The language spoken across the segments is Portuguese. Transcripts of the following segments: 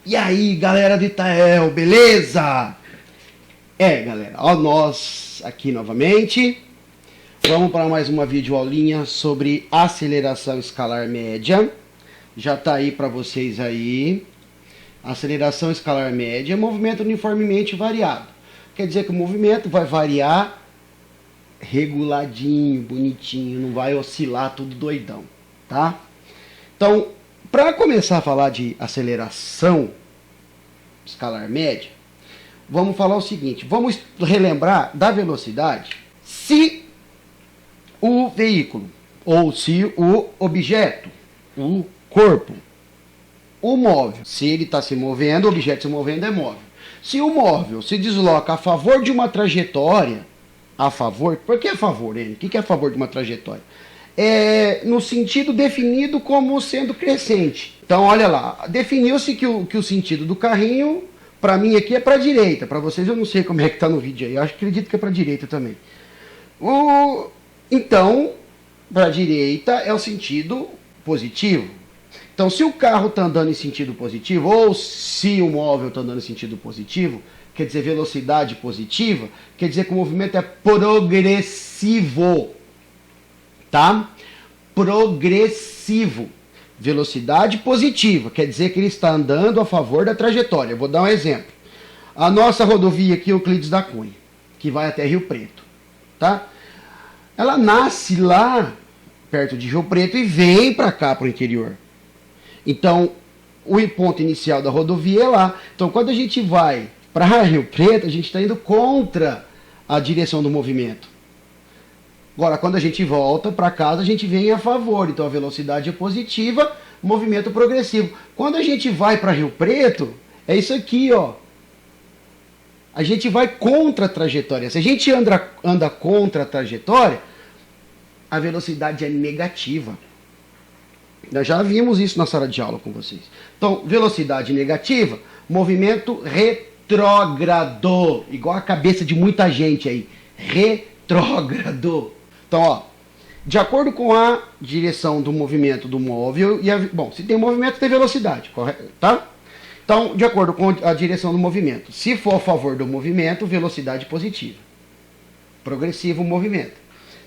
E aí, galera de Itael, beleza? Galera, ó nós aqui novamente. Vamos para mais uma videoaulinha sobre aceleração escalar média. Já tá aí para vocês aí. Aceleração escalar média é movimento uniformemente variado. Quer dizer que o movimento vai variar reguladinho, bonitinho, não vai oscilar tudo doidão, tá? Então, para começar a falar de aceleração escalar média, vamos falar o seguinte, vamos relembrar da velocidade se o veículo, ou se o objeto, o corpo, o móvel, se ele está se movendo, o objeto se movendo é móvel. Se o móvel se desloca a favor de uma trajetória, a favor, por que a favor, N? O que é a favor de uma trajetória? No sentido definido como sendo crescente. Então, olha lá, definiu-se que o sentido do carrinho, para mim aqui é para a direita, para vocês eu não sei como é que está no vídeo aí, eu acredito que é para a direita também. Então, para a direita é o sentido positivo. Então, se o carro está andando em sentido positivo, ou se o móvel está andando em sentido positivo, quer dizer velocidade positiva, quer dizer que o movimento é progressivo. Tá? Progressivo. Velocidade positiva, quer dizer que ele está andando a favor da trajetória. Eu vou dar um exemplo. A nossa rodovia aqui, Euclides da Cunha, que vai até Rio Preto, tá? Ela nasce lá perto de Rio Preto e vem para cá, para o interior. Então, o ponto inicial da rodovia é lá. Então, quando a gente vai para Rio Preto, a gente está indo contra a direção do movimento. Agora, quando a gente volta para casa, a gente vem a favor. Então, a velocidade é positiva, movimento progressivo. Quando a gente vai para Rio Preto, é isso aqui, ó. A gente vai contra a trajetória. Se a gente anda contra a trajetória, a velocidade é negativa. Nós já vimos isso na sala de aula com vocês. Então, velocidade negativa, movimento retrógrado. Igual a cabeça de muita gente aí. Retrógrado. Então, ó, de acordo com a direção do movimento do móvel, bom, se tem movimento, tem velocidade, correto? Tá? Então, de acordo com a direção do movimento, se for a favor do movimento, velocidade positiva. Progressivo movimento.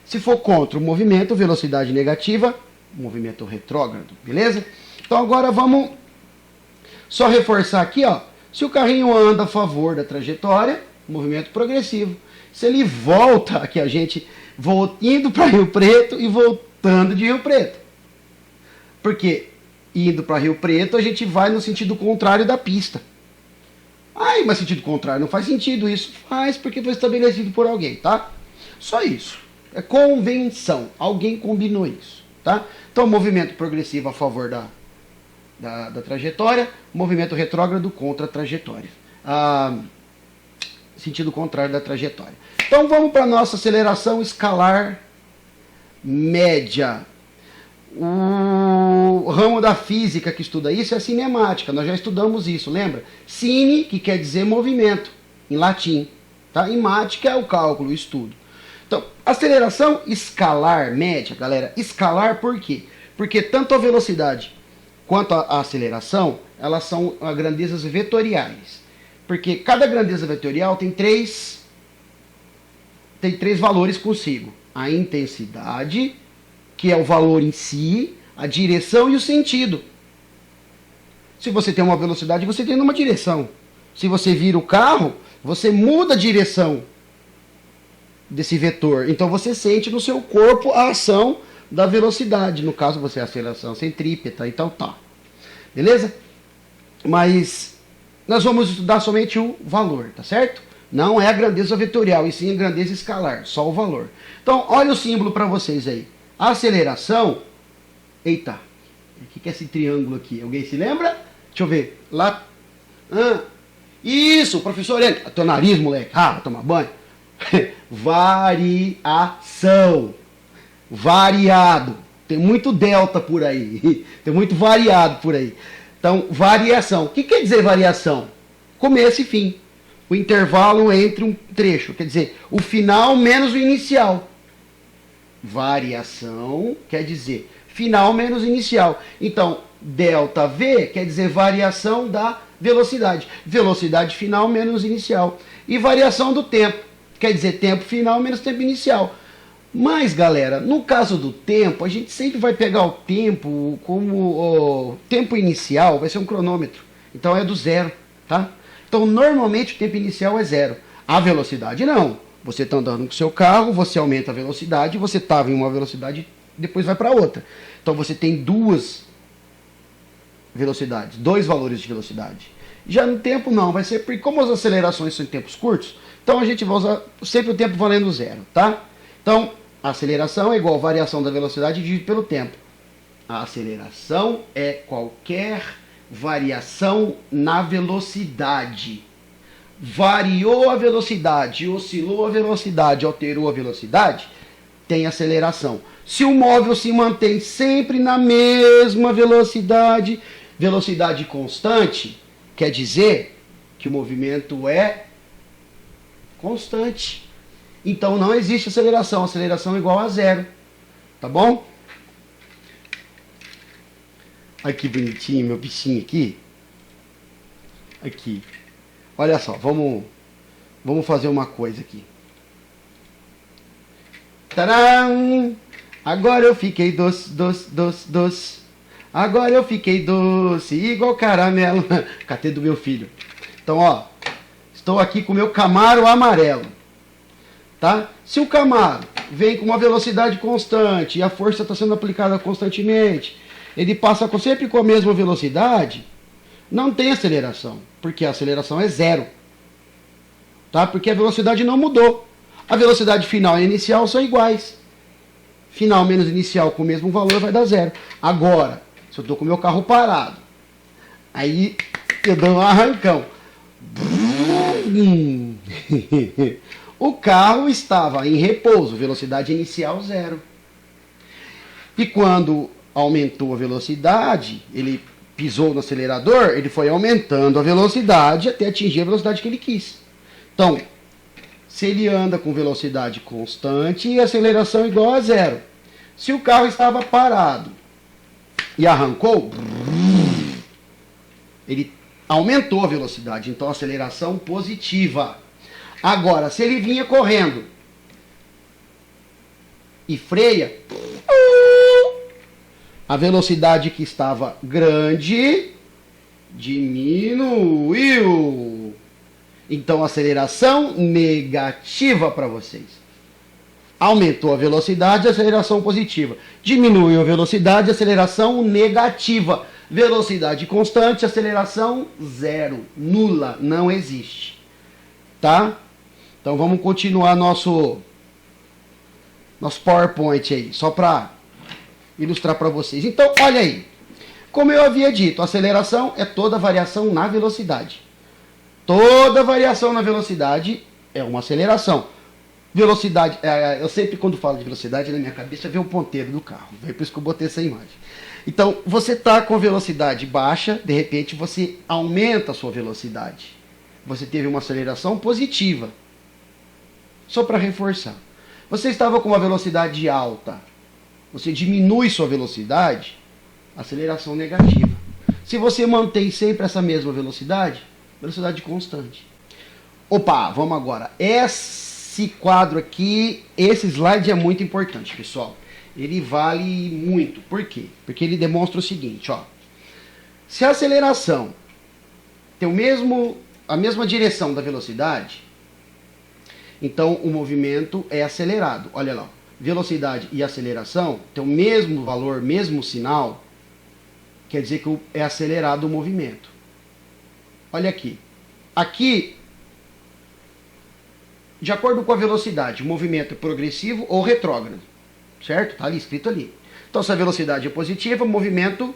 Se for contra o movimento, velocidade negativa, movimento retrógrado, beleza? Então, agora vamos só reforçar aqui, ó. Se o carrinho anda a favor da trajetória, movimento progressivo. Se ele volta, aqui a gente indo para Rio Preto e voltando de Rio Preto. Porque indo para Rio Preto a gente vai no sentido contrário da pista. Ai, mas sentido contrário, não faz sentido isso. Faz porque foi estabelecido por alguém, tá? Só isso. É convenção. Alguém combinou isso, tá? Então, movimento progressivo a favor da trajetória, movimento retrógrado contra a trajetória. Sentido contrário da trajetória. Então vamos para a nossa aceleração escalar média. O ramo da física que estuda isso é a cinemática, nós já estudamos isso, lembra? Cine, que quer dizer movimento, em latim. Tá? E mática é o cálculo, o estudo. Então, aceleração escalar média, galera, escalar por quê? Porque tanto a velocidade quanto a aceleração, elas são grandezas vetoriais. Porque cada grandeza vetorial tem três valores consigo. A intensidade, que é o valor em si, a direção e o sentido. Se você tem uma velocidade, você tem uma direção. Se você vira o carro, você muda a direção desse vetor. Então você sente no seu corpo a ação da velocidade. No caso, você é a aceleração centrípeta, então tá. Beleza? Mas nós vamos estudar somente o valor, tá certo? Não é a grandeza vetorial, e sim a grandeza escalar, só o valor. Então, olha o símbolo para vocês aí. A aceleração... Eita, o que é esse triângulo aqui? Alguém se lembra? Deixa eu ver. Lá... Isso, professor N. Teu nariz, moleque. Vai tomar banho. Variação. Variado. Tem muito delta por aí. Tem muito variado por aí. Então, variação. O que quer dizer variação? Começo e fim. O intervalo entre um trecho. Quer dizer, o final menos o inicial. Variação quer dizer final menos inicial. Então, ΔV quer dizer variação da velocidade. Velocidade final menos inicial. E variação do tempo. Quer dizer, tempo final menos tempo inicial. Mas, galera, no caso do tempo, a gente sempre vai pegar o tempo como o tempo inicial, vai ser um cronômetro. Então é do zero, tá? Então, normalmente o tempo inicial é zero. A velocidade não. Você está andando com o seu carro, você aumenta a velocidade, você estava em uma velocidade, depois vai para outra. Então você tem duas velocidades, dois valores de velocidade. Já no tempo não, vai ser porque como as acelerações são em tempos curtos, então a gente vai usar sempre o tempo valendo zero, tá? Então, a aceleração é igual a variação da velocidade dividido pelo tempo. A aceleração é qualquer variação na velocidade. Variou a velocidade, oscilou a velocidade, alterou a velocidade, tem aceleração. Se o móvel se mantém sempre na mesma velocidade, velocidade constante, quer dizer que o movimento é constante. Então não existe aceleração. Aceleração é igual a zero. Tá bom? Olha que bonitinho meu bichinho aqui. Aqui. Olha só, vamos fazer uma coisa aqui. Tcharam! Agora eu fiquei doce, doce, doce, doce. Agora eu fiquei doce, igual caramelo. Catê do meu filho. Então, ó, estou aqui com o meu Camaro amarelo. Tá? Se o Camaro vem com uma velocidade constante e a força está sendo aplicada constantemente, ele passa sempre com a mesma velocidade, não tem aceleração, porque a aceleração é zero. Tá? Porque a velocidade não mudou. A velocidade final e inicial são iguais. Final menos inicial com o mesmo valor vai dar zero. Agora, se eu estou com o meu carro parado, aí eu dou um arrancão. O carro estava em repouso, velocidade inicial zero. E quando aumentou a velocidade, ele pisou no acelerador, ele foi aumentando a velocidade até atingir a velocidade que ele quis. Então, se ele anda com velocidade constante, a aceleração é igual a zero. Se o carro estava parado e arrancou, ele aumentou a velocidade, então aceleração positiva. Agora, se ele vinha correndo e freia, a velocidade que estava grande diminuiu. Então, aceleração negativa para vocês. Aumentou a velocidade, aceleração positiva. Diminuiu a velocidade, aceleração negativa. Velocidade constante, aceleração zero. Nula, não existe. Tá? Então, vamos continuar nosso PowerPoint aí, só para ilustrar para vocês. Então, olha aí. Como eu havia dito, aceleração é toda variação na velocidade. Toda variação na velocidade é uma aceleração. Velocidade, eu sempre quando falo de velocidade, na minha cabeça vem o ponteiro do carro. É por isso que eu botei essa imagem. Então, você está com velocidade baixa, de repente você aumenta a sua velocidade. Você teve uma aceleração positiva. Só para reforçar. Você estava com uma velocidade alta. Você diminui sua velocidade, aceleração negativa. Se você mantém sempre essa mesma velocidade, velocidade constante. Opa, vamos agora. Esse quadro aqui, esse slide é muito importante, pessoal. Ele vale muito. Por quê? Porque ele demonstra o seguinte, ó. Se a aceleração tem a mesma direção da velocidade, então o movimento é acelerado. Olha lá, velocidade e aceleração tem o mesmo valor, mesmo sinal, quer dizer que é acelerado o movimento. Olha aqui. Aqui, de acordo com a velocidade, o movimento é progressivo ou retrógrado. Certo? Está ali, escrito ali. Então, se a velocidade é positiva, movimento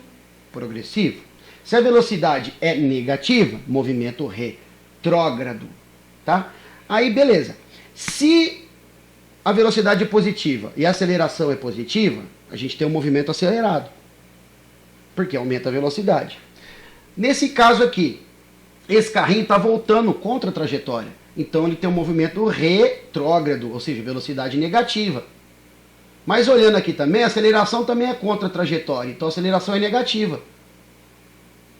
progressivo. Se a velocidade é negativa, movimento retrógrado. Tá? Aí, beleza. Se a velocidade é positiva e a aceleração é positiva, a gente tem um movimento acelerado. Porque aumenta a velocidade. Nesse caso aqui, esse carrinho está voltando contra a trajetória. Então ele tem um movimento retrógrado, ou seja, velocidade negativa. Mas olhando aqui também, a aceleração também é contra a trajetória. Então a aceleração é negativa.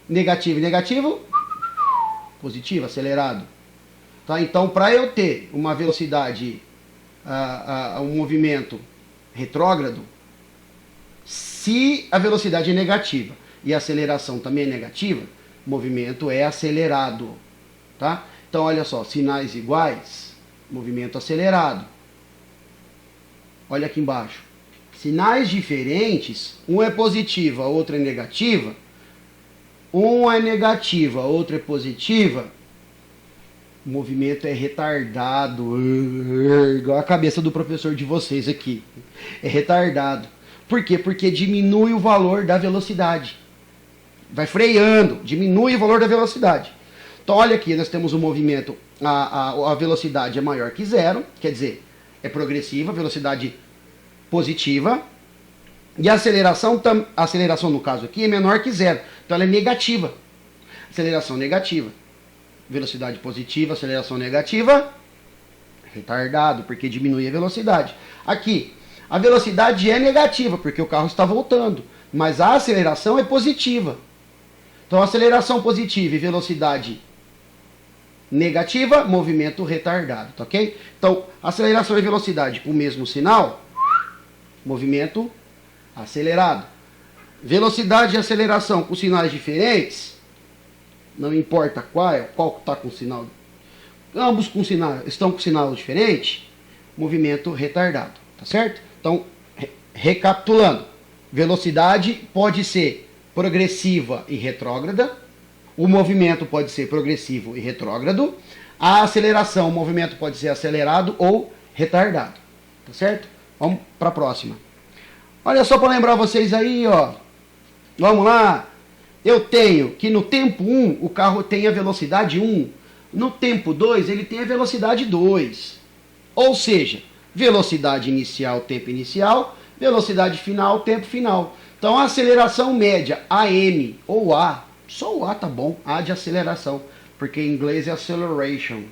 Negativo e negativo, Positivo, acelerado. Tá? Então, para eu ter uma velocidade, um movimento retrógrado, se a velocidade é negativa e a aceleração também é negativa, o movimento é acelerado. Tá? Então, olha só, sinais iguais, movimento acelerado. Olha aqui embaixo. Sinais diferentes, um é positiva, outro é negativa. Um é negativa, outro é positiva. O movimento é retardado. Igual a cabeça do professor de vocês aqui. É retardado. Por quê? Porque diminui o valor da velocidade. Vai freando, diminui o valor da velocidade. Então olha aqui, nós temos um movimento, a velocidade é maior que zero, quer dizer, é progressiva, velocidade positiva. E a aceleração no caso aqui é menor que zero. Então ela é negativa. Aceleração negativa. Velocidade positiva, aceleração negativa. Retardado, porque diminui a velocidade. Aqui, a velocidade é negativa, porque o carro está voltando. Mas a aceleração é positiva. Então aceleração positiva e velocidade negativa, movimento retardado, tá ok? Então, aceleração e velocidade com o mesmo sinal, movimento acelerado. Velocidade e aceleração com sinais diferentes, não importa qual está com sinal, ambos estão com sinal diferente, movimento retardado, tá certo? Então, recapitulando, velocidade pode ser progressiva e retrógrada, o movimento pode ser progressivo e retrógrado, a aceleração, o movimento pode ser acelerado ou retardado, tá certo? Vamos para a próxima. Olha só para lembrar vocês aí, ó. Vamos lá. Eu tenho que no tempo 1 o carro tem a velocidade 1. No tempo 2 ele tem a velocidade 2. Ou seja, velocidade inicial, tempo inicial, velocidade final, tempo final. Então a aceleração média, AM ou A, só o A tá bom, A de aceleração, porque em inglês é acceleration.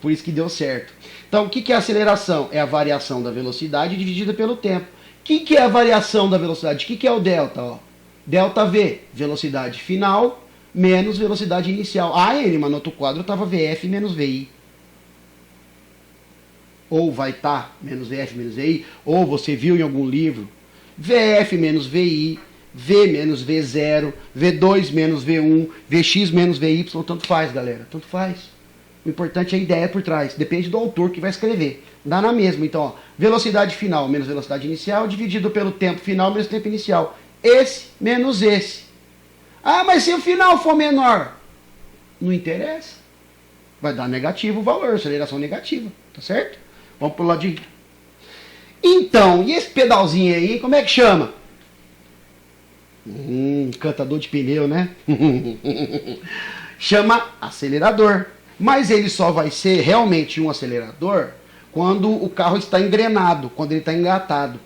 Por isso que deu certo. Então o que é aceleração? É a variação da velocidade dividida pelo tempo. O que é a variação da velocidade? O que é o delta? Ó? Delta V, velocidade final menos velocidade inicial. AM, mas no outro quadro estava VF menos VI. Ou vai estar menos VF menos VI, ou você viu em algum livro, VF menos VI, V menos V0, V2 menos V1, Vx menos VY, tanto faz, galera, tanto faz. O importante é a ideia por trás, depende do autor que vai escrever. Dá na mesma, então, ó, velocidade final menos velocidade inicial, dividido pelo tempo final menos tempo inicial. Esse menos esse. Ah, mas se o final for menor? Não interessa. Vai dar negativo o valor, aceleração negativa, tá certo? Vamos pro ladinho. Então, e esse pedalzinho aí, como é que chama? Cantador de pneu, né? Chama acelerador. Mas ele só vai ser realmente um acelerador quando o carro está engrenado, quando ele está engatado.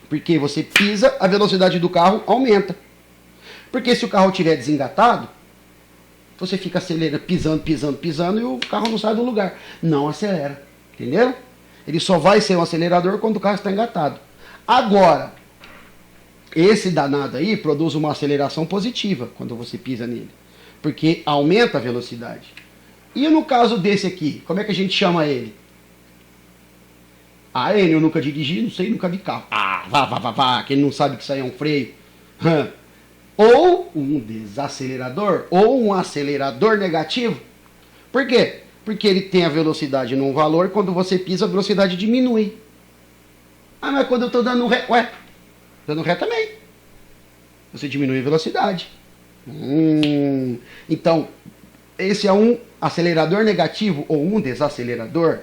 Porque você pisa, a velocidade do carro aumenta. Porque se o carro estiver desengatado, você fica acelerando, pisando e o carro não sai do lugar. Não acelera. Entendeu? Ele só vai ser um acelerador quando o carro está engatado. Agora, esse danado aí produz uma aceleração positiva quando você pisa nele. Porque aumenta a velocidade. E no caso desse aqui, como é que a gente chama ele? Ah, ele eu nunca dirigi, não sei, nunca vi carro. Ah, vá, que ele não sabe que isso aí é um freio. Ou um desacelerador, ou um acelerador negativo. Por quê? Porque ele tem a velocidade num valor, quando você pisa a velocidade diminui. Ah, mas quando eu estou dando ré, ué, dando ré também. Você diminui a velocidade. Então, esse é um acelerador negativo ou um desacelerador.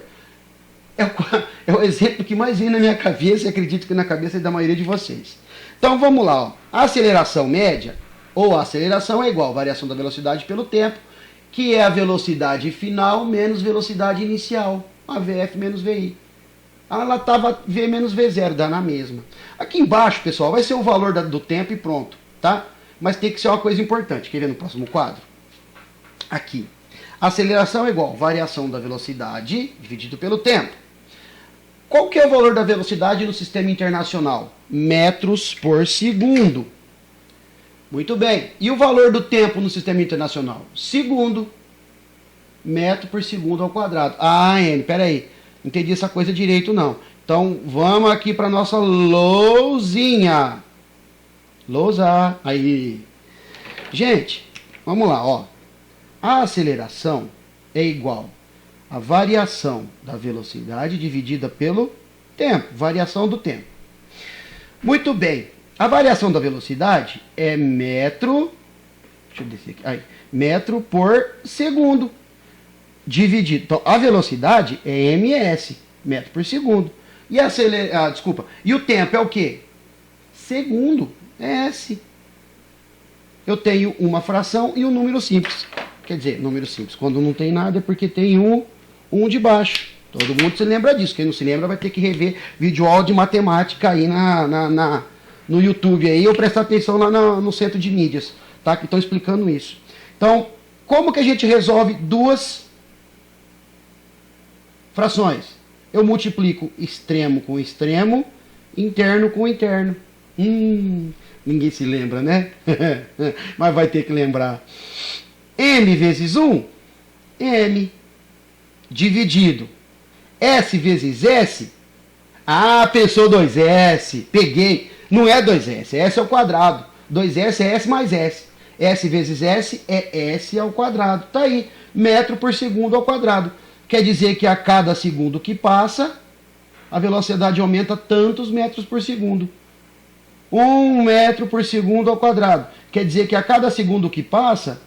É o exemplo que mais vem na minha cabeça e acredito que na cabeça da maioria de vocês. Então vamos lá. Ó. A aceleração média ou a aceleração é igual a variação da velocidade pelo tempo, que é a velocidade final menos velocidade inicial, a VF menos VI. Ela estava V menos V0, dá na mesma. Aqui embaixo, pessoal, vai ser o valor do tempo e pronto, tá? Mas tem que ser uma coisa importante. Quer ver no próximo quadro? Aqui. A aceleração é igual a variação da velocidade dividido pelo tempo. Qual que é o valor da velocidade no sistema internacional? Metros por segundo. Muito bem. E o valor do tempo no sistema internacional? Segundo. metro por segundo ao quadrado. Ah, N, peraí. Não entendi essa coisa direito, não. Então, vamos aqui para nossa lousinha. Lousa. Aí. Gente, vamos lá, ó. A aceleração é igual à variação da velocidade dividida pelo tempo. Variação do tempo. Muito bem. A variação da velocidade é metro... Deixa eu descer aqui. Aí, metro por segundo. Dividido. Então, a velocidade é ms, metro por segundo. E e o tempo é o quê? Segundo. É s. Eu tenho uma fração e um número simples. Quer dizer, número simples. Quando não tem nada é porque tem um de baixo. Todo mundo se lembra disso. Quem não se lembra vai ter que rever vídeo aula de matemática aí no YouTube aí, ou prestar atenção lá no centro de mídias, tá? Que estão explicando isso. Então, como que a gente resolve duas frações? Eu multiplico extremo com extremo, interno com interno. Ninguém se lembra, né? Mas vai ter que lembrar. M vezes 1, M. Dividido. S vezes S. Ah, pensou 2S. Peguei. Não é 2S, S é o quadrado. 2S é S mais S. S vezes S é S ao quadrado. Tá aí. Metro por segundo ao quadrado. Quer dizer que a cada segundo que passa, a velocidade aumenta tantos metros por segundo. 1 metro por segundo ao quadrado. Quer dizer que a cada segundo que passa,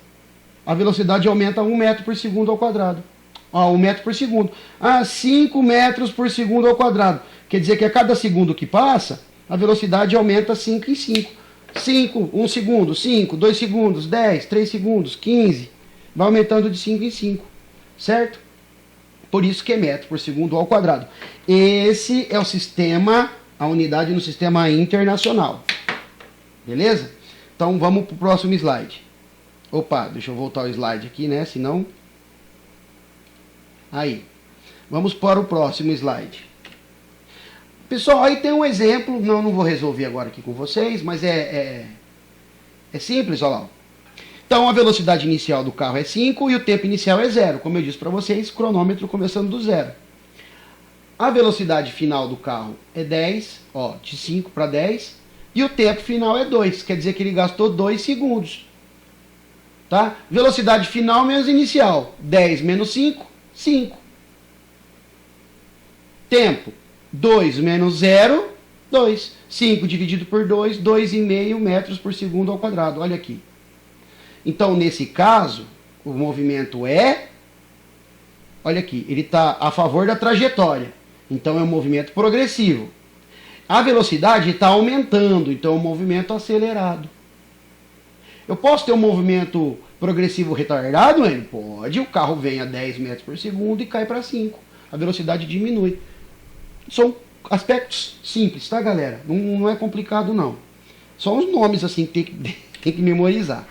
a velocidade aumenta 1 metro por segundo ao quadrado. 1 metro por segundo. 5 metros por segundo ao quadrado. Quer dizer que a cada segundo que passa, a velocidade aumenta 5 em 5. 5, 1 segundo, 5, 2 segundos, 10, 3 segundos, 15. Vai aumentando de 5 em 5. Certo? Por isso que é metro por segundo ao quadrado. Esse é o sistema, a unidade no sistema internacional. Beleza? Então vamos para o próximo slide. Opa, deixa eu voltar o slide aqui, né? Senão... Aí. Vamos para o próximo slide. Pessoal, aí tem um exemplo. Não vou resolver agora aqui com vocês, mas é simples, olha lá. Então a velocidade inicial do carro é 5 e o tempo inicial é 0. Como eu disse para vocês, cronômetro começando do 0. A velocidade final do carro é 10, ó, de 5 para 10. E o tempo final é 2, quer dizer que ele gastou 2 segundos. Tá? Velocidade final menos inicial, 10 menos 5, 5. Tempo, 2 menos 0, 2. 5 dividido por 2, 2,5 metros por segundo ao quadrado. Olha aqui. Então, nesse caso, o movimento é... Olha aqui, ele está a favor da trajetória. Então, é um movimento progressivo. A velocidade está aumentando, então é um movimento acelerado. Eu posso ter um movimento progressivo retardado, hein? Pode. O carro vem a 10 metros por segundo e cai para 5. A velocidade diminui. São aspectos simples, tá, galera? Não é complicado, não. Só uns nomes assim que tem que memorizar.